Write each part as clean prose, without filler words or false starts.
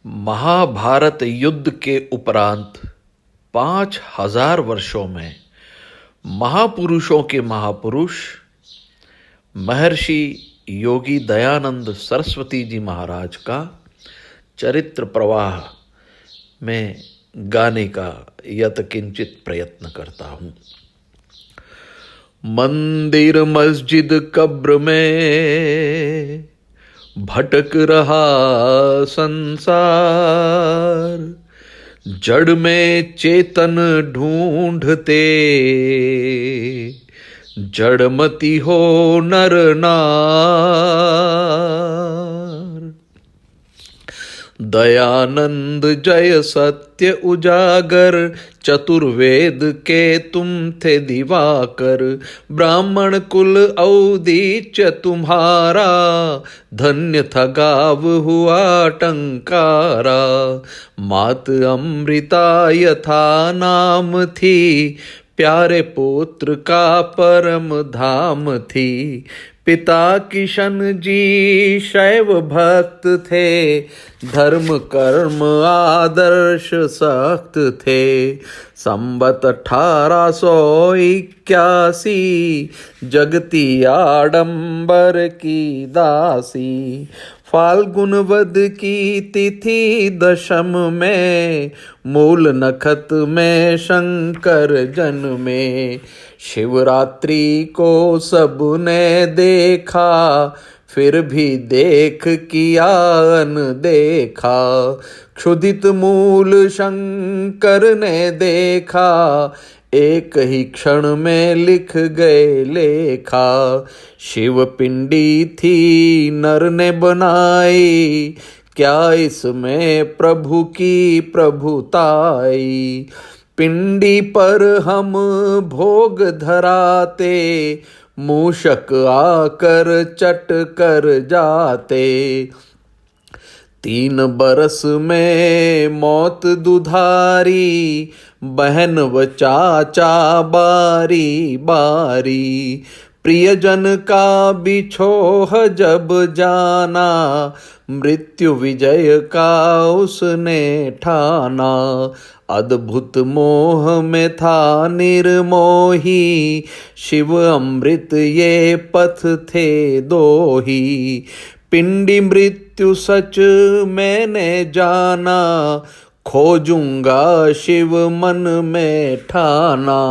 महाभारत युद्ध के उपरांत 5,000 वर्षों में महापुरुषों के महापुरुष महर्षि योगी दयानंद सरस्वती जी महाराज का चरित्र प्रवाह में गाने का यत्किंचित प्रयत्न करता हूँ। मंदिर मस्जिद कब्र में भटक रहा संसार, जड़ में चेतन ढूंढते जड़मती हो नर नार। दयानंद जय सत्य उजागर, चतुर्वेद के तुम थे दिवाकर। ब्राह्मण कुल औदीच्य तुम्हारा, धन्य था गाव हुआ टंकारा। मात अमृता यथा नाम थी, प्यारे पुत्र का परम धाम थी। पिता किशन जी शैव भक्त थे, धर्म कर्म आदर्श सख्त थे। संबत 1881, जगती आडंबर की दासी। फाल्गुन वद की तिथि दशम में, मूल नखत में शंकर जन्मे। शिवरात्रि को सबने देखा, फिर भी देख किया अनदेखा। क्षुधित मूल शंकर ने देखा, एक ही क्षण में लिख गए लेखा। शिव पिंडी थी नर ने बनाई, क्या इसमें प्रभु की प्रभुताई। पिंडी पर हम भोग धराते, मूषक आकर चट कर जाते। 3 बरस में मौत दुधारी, बहन व चाचा बारी बारी। प्रियजन का बिछोह जब जाना, मृत्यु विजय का उसने ठाना। अद्भुत मोह में था निर्मोही, शिव अमृत ये पथ थे दो ही। पिंडी मृत्यु सच मैंने जाना, खोजूंगा शिव मन में ठाना।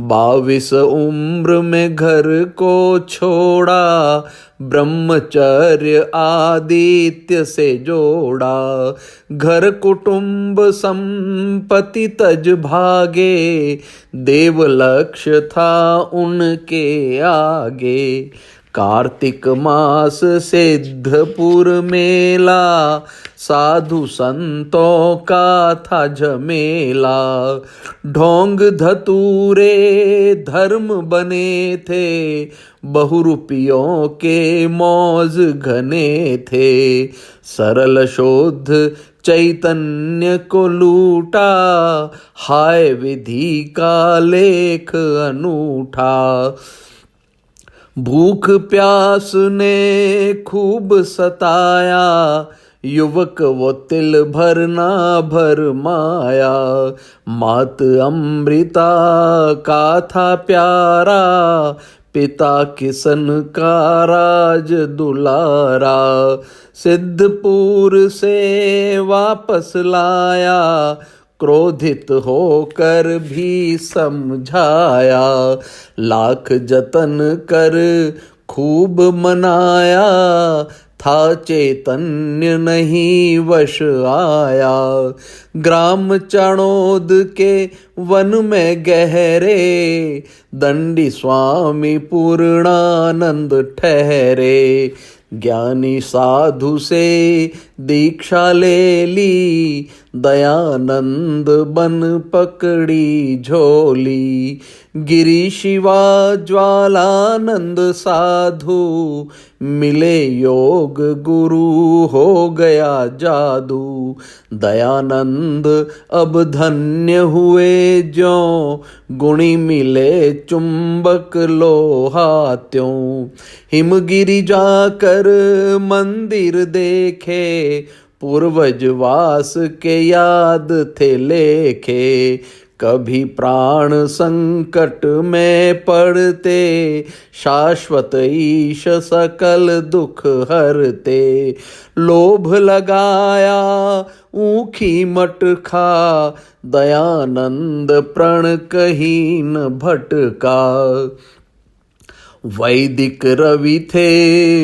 22 उम्र में घर को छोड़ा, ब्रह्मचर्य आदित्य से जोड़ा। घर कुटुंब संपत्ति तज भागे, देव लक्ष्य था उनके आगे। कार्तिक मास सिद्धपुर मेला, साधु संतों का था झमेला। ढोंग धतूरे धर्म बने थे, बहुरूपियों के मौज घने थे। सरल शोध चैतन्य को लूटा, हाय विधि का लेख अनूठा। भूख प्यास ने खूब सताया, युवक वो तिल भरना भर माया। मात अमृता का था प्यारा, पिता किशन का राज दुलारा। सिद्धपुर से वापस लाया, क्रोधित होकर भी समझाया। लाख जतन कर खूब मनाया, था चैतन्य नहीं वश आया। ग्राम चणोद के वन में गहरे, दंडी स्वामी पूर्णानंद ठहरे। ज्ञानी साधु से दीक्षा ले ली, दयानंद बन पकड़ी झोली। गिरी शिवा ज्वालानंद साधु, मिले योग गुरु हो गया जादू। दयानंद अब धन्य हुए ज्यों, गुणी मिले चुंबक लोहा त्यों। हिमगिरी जाकर मंदिर देखे, पूर्वज वास के याद थे लेखे। कभी प्राण संकट में पड़ते, शाश्वत ईश सकल दुख हरते। लोभ लगाया ऊखी मट खा, दयानंद प्रण कहीं न भटका। वैदिक रवि थे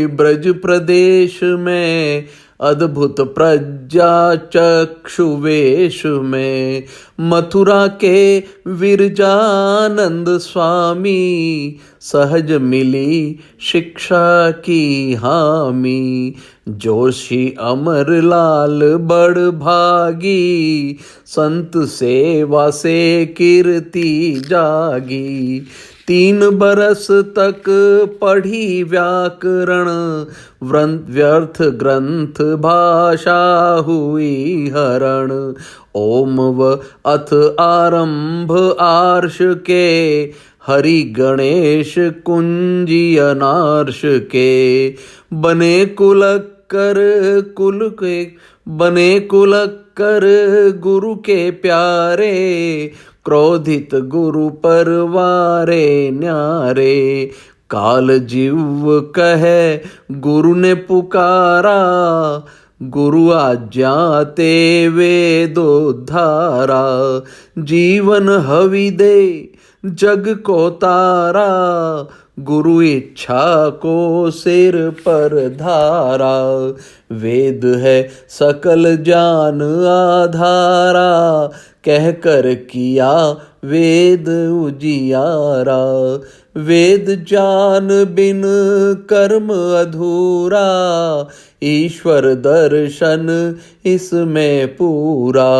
ब्रज प्रदेश में, अद्भुत प्रज्ञा चक्षुवेश में। मथुरा के विरजानंद स्वामी, सहज मिली शिक्षा की हामी। जोशी अमरलाल बड़ भागी, संत सेवा से कीर्ति जागी। 3 बरस तक पढ़ी व्याकरण, व्यर्थ ग्रंथ भाषा हुई हरण। ओम व अथ आरंभ आर्ष के, हरि गणेश कुंजी अनार्ष के। बने कुलक्कर गुरु के प्यारे, क्रोधित गुरु पर वारे न्यारे। काल जीव कहे गुरु ने पुकारा, गुरु आज्ञाते वेदोद्धारा। जीवन हवि दे जग को तारा, गुरु इच्छा को सिर पर धारा। वेद है सकल ज्ञान आधारा, कह कर किया वेद उजियारा। वेद ज्ञान बिन कर्म अधूरा, ईश्वर दर्शन इसमें पूरा।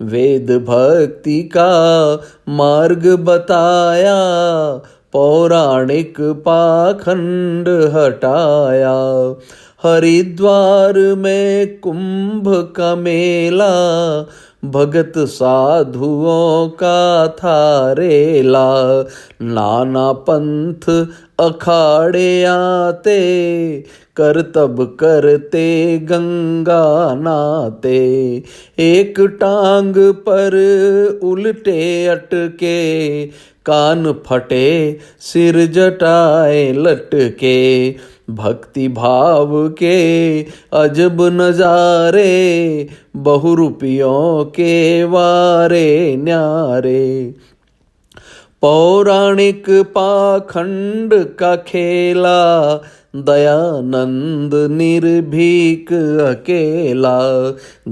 वेद भक्ति का मार्ग बताया, पौराणिक पाखंड हटाया। हरिद्वार में कुंभ का मेला, भगत साधुओं का था रेला। नाना पंथ अखाड़े आते, करतब करते गंगा नाते। एक टांग पर उल्टे अटके, कान फटे सिर जटाए लटके। भक्ति भाव के अजब नजारे, बहुरूपियों के वारे न्यारे। पौराणिक पाखंड का खेला, दयानंद निर्भीक अकेला।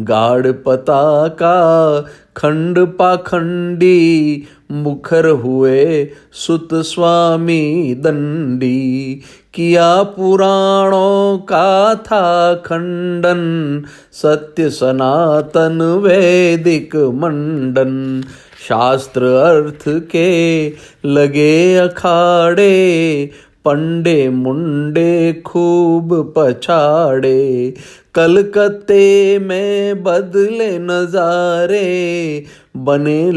गाढ़ पताका खंड पाखंडी, मुखर हुए सुत स्वामी दंडी। किया पुराणों का था खंडन, सत्य सनातन वैदिक मंडन। शास्त्र अर्थ के लगे अखाड़े, पंडे मुंडे खूब पछाड़े। कलकत्ते में बदले नजारे, बने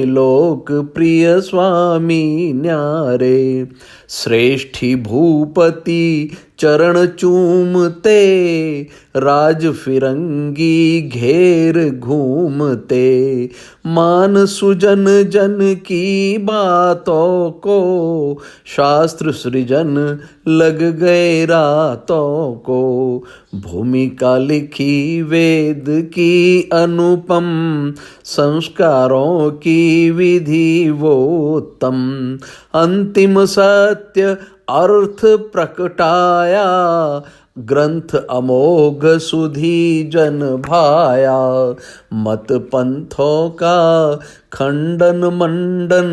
लोकप्रिय स्वामी न्यारे। श्रेष्ठी भूपति चरण चूमते, राज फिरंगी घेर घूमते। मान सुजन जन की बातों को, शास्त्र सृजन लग गए रातों को। भूमिका लिखी वेद की अनुपम, संस्कारों की विधि वो उत्तम। अंतिम सत्य अर्थ प्रकटाया, ग्रंथ अमोघ सुधी जन भाया। मत पंथों का खंडन मंडन,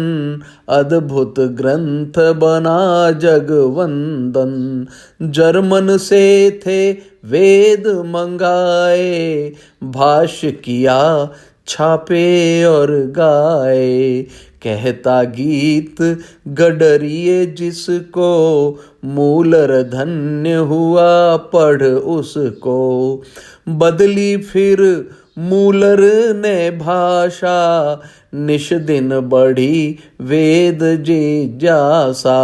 अद्भुत ग्रंथ बना जगवंदन। जर्मन से थे वेद मंगाए, भाष्य किया छापे और गाए। कहता गीत गडरिए जिसको, मूलर धन्य हुआ पढ़ उसको। बदली फिर मूलर ने भाषा, निश दिन बढ़ी वेद जिज्ञासा।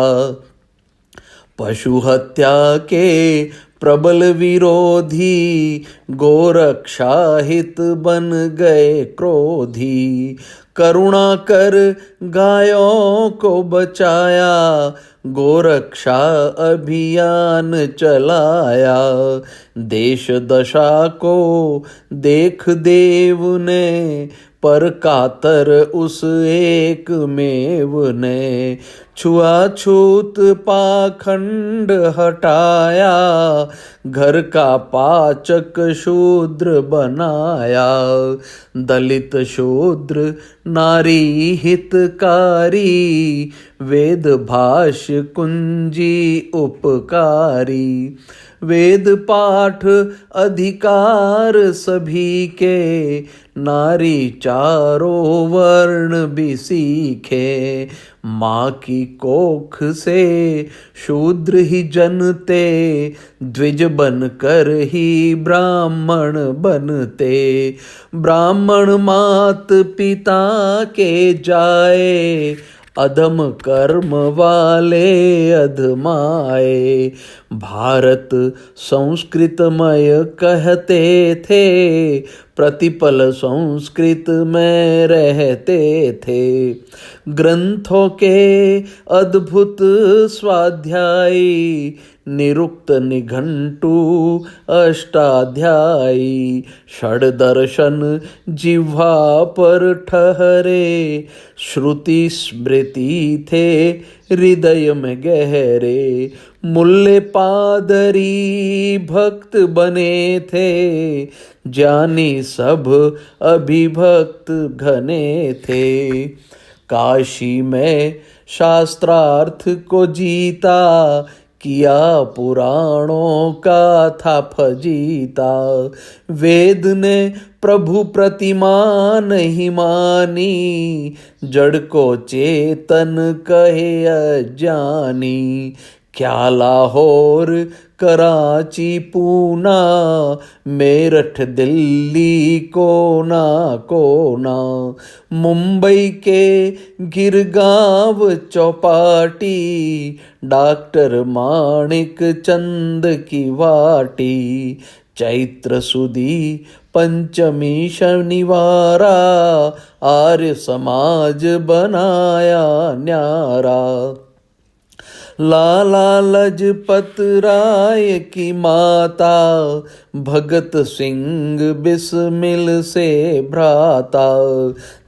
पशु हत्या के प्रबल विरोधी गोरक्षाहित बन गए क्रोधी। करुणा कर गायों को बचाया, गोरक्षा अभियान चलाया। देश दशा को देख देव ने, पर कातर उस एक मेव ने। छुआछूत पाखंड हटाया, घर का पाचक शूद्र बनाया। दलित शूद्र नारी हितकारी, वेद भाष्य कुंजी उपकारी। वेद पाठ अधिकार सभी के, नारी चारों वर्ण भी सीखे। माँ की कोख से शूद्र ही जनते, द्विज बन कर ही ब्राह्मण बनते। ब्राह्मण मात पिता के जाए, अधम कर्म वाले अधमाए। भारत संस्कृतमय कहते थे, प्रतिपल संस्कृत में रहते थे। ग्रंथों के अद्भुत स्वाध्यायी, निरुक्त निघंटू अष्टाध्यायी। षड्दर्शन जिह्वा पर ठहरे, श्रुति स्मृति थे हृदय में गहरे। मुल्ले पादरी भक्त बने थे, ज्ञानी सब अभिभक्त घने थे। काशी में शास्त्रार्थ को जीता, किया पुराणों का था फजीता। वेद ने प्रभु प्रतिमा नहीं मानी, जड़ को चेतन कहे अज्ञानी। क्या लाहौर कराची पूना, मेरठ दिल्ली कोना कोना। मुंबई के गिरगांव चौपाटी, डॉक्टर माणिक चंद की वाटी। चैत्र सुदी पंचमी शनिवारा, आर्य समाज बनाया न्यारा। लाला लजपत राय की माता, भगत सिंह बिस्मिल से भ्राता।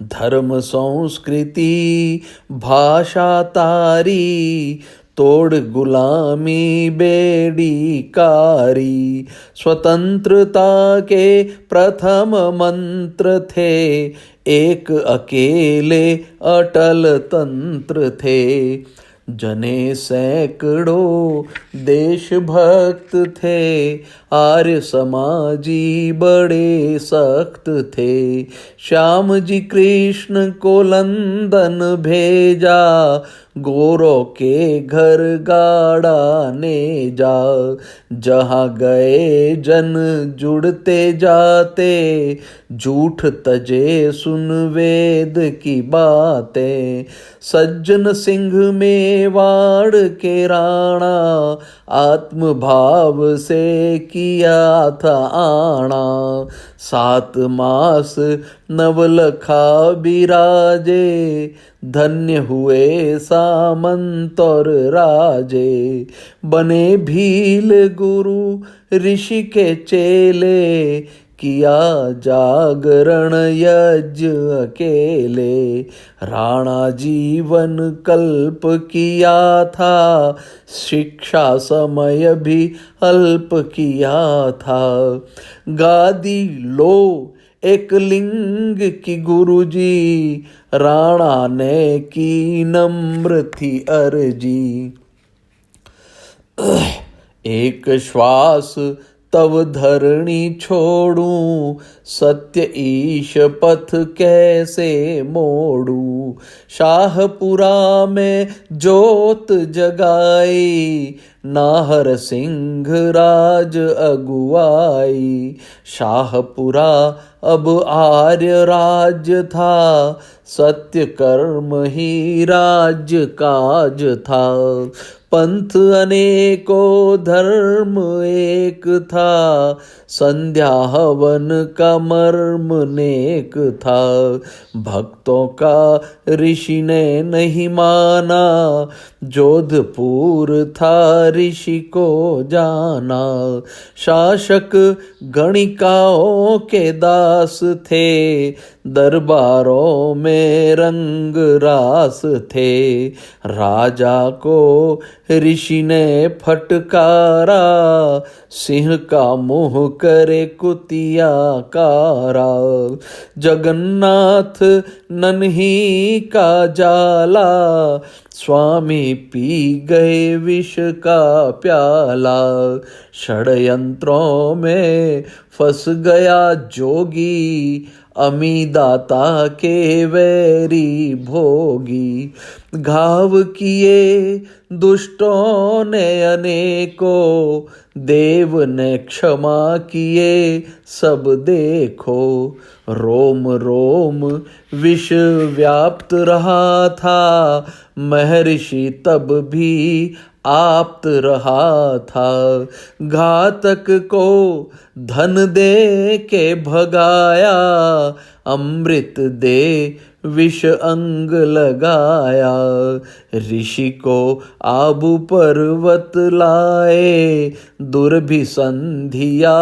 धर्म संस्कृति भाषा तारी, तोड़ गुलामी बेड़ी कारी। स्वतंत्रता के प्रथम मंत्र थे, एक अकेले अटल तंत्र थे। जने सैकड़ों देशभक्त थे, आर्य समाजी बड़े सख्त थे। श्याम जी कृष्ण को लंदन भेजा, गोरों के घर गाड़ा ने जा। जहाँ गए जन जुड़ते जाते, झूठ तजे सुन वेद की बातें। सज्जन सिंह मेवाड़ के राणा, आत्म भाव से किया था आना। 7 मास नवलखा बिराजे, धन्य हुए सामंत और राजे। बने भील गुरु ऋषि के चेले, किया जागरण यज्ञ अकेले। राणा जीवन कल्प किया था, शिक्षा समय भी अल्प किया था। गादी लो एक लिंग की गुरुजी, राणा ने की नम्र थी अर्जी। एक श्वास तव धरणी छोड़ूं, सत्य ईश पथ कैसे मोड़ूं। शाहपुरा में जोत जगाई, नाहर सिंह राज अगुवाई। शाहपुरा अब आर्य राज्य था, सत्य कर्म ही राज्य काज था। पंथ अनेकों धर्म एक था, संध्या हवन का मर्म नेक था। भक्तों का ऋषि ने नहीं माना, जोधपुर था ऋषि को जाना। शासक गणिकाओं के दास थे, दरबारों में रंग रास थे। राजा को ऋषि ने फटकारा, सिंह का मुंह करे कुतिया कारा। जगन्नाथ नन्ही का जाला, स्वामी पी गए विष का प्याला। षड्यंत्रों में फंस गया जोगी, अमीदाता के वैरी भोगी। घाव किए दुष्टों ने अनेकों, देव ने क्षमा किए सब देखो। रोम रोम विष व्याप्त रहा था, महर्षि तब भी आप्त रहा था। घातक को धन दे के भगाया, अमृत दे विष अंग लगाया। ऋषि को आबू पर्वत लाए, दुर्भिसंधिया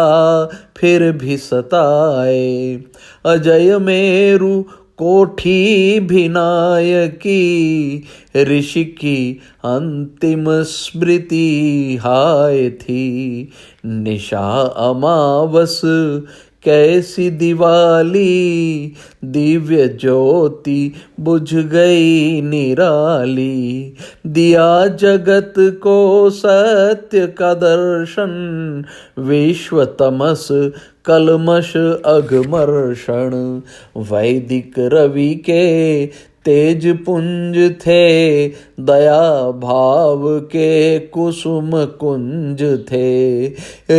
फिर भी सताए। अजय मेरु कोठी भिनायकी, ऋषि की अंतिम स्मृति हाय थी। निशा अमावस कैसी दिवाली, दिव्य ज्योति बुझ गई निराली। दिया जगत को सत्य का दर्शन, विश्व तमस कलमश अघमर्षण। वैदिक रवि के तेज पुंज थे, दया भाव के कुसुम कुंज थे।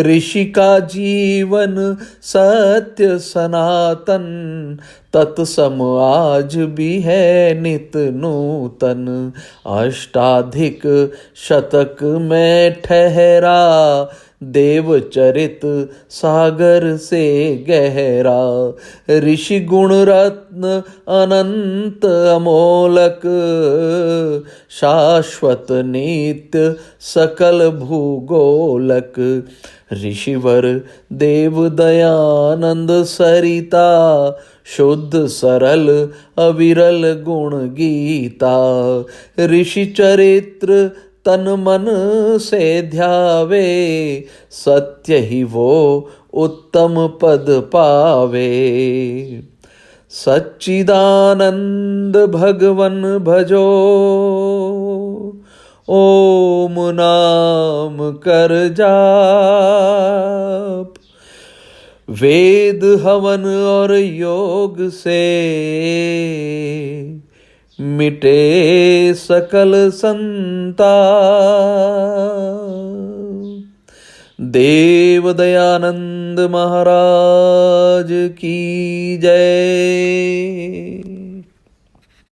ऋषि का जीवन सत्य सनातन, तत्सम आज भी है नित नूतन। अष्टाधिक शतक में ठहरा, देवचरित सागर से गहरा। ऋषि गुण रत्न अनंत अमोलक, शाश्वत नित्य सकल भूगोलक। ऋषिवर देव दयानंद सरिता, शुद्ध सरल अविरल गुण गीता। ऋषि चरित्र तन मन से ध्यावे, सत्य ही वो उत्तम पद पावे। सच्चिदानंद भगवन भजो, ओम नाम कर जाप। वेद हवन और योग से मिटे सकल संताप। देव दयानंद महाराज की जय।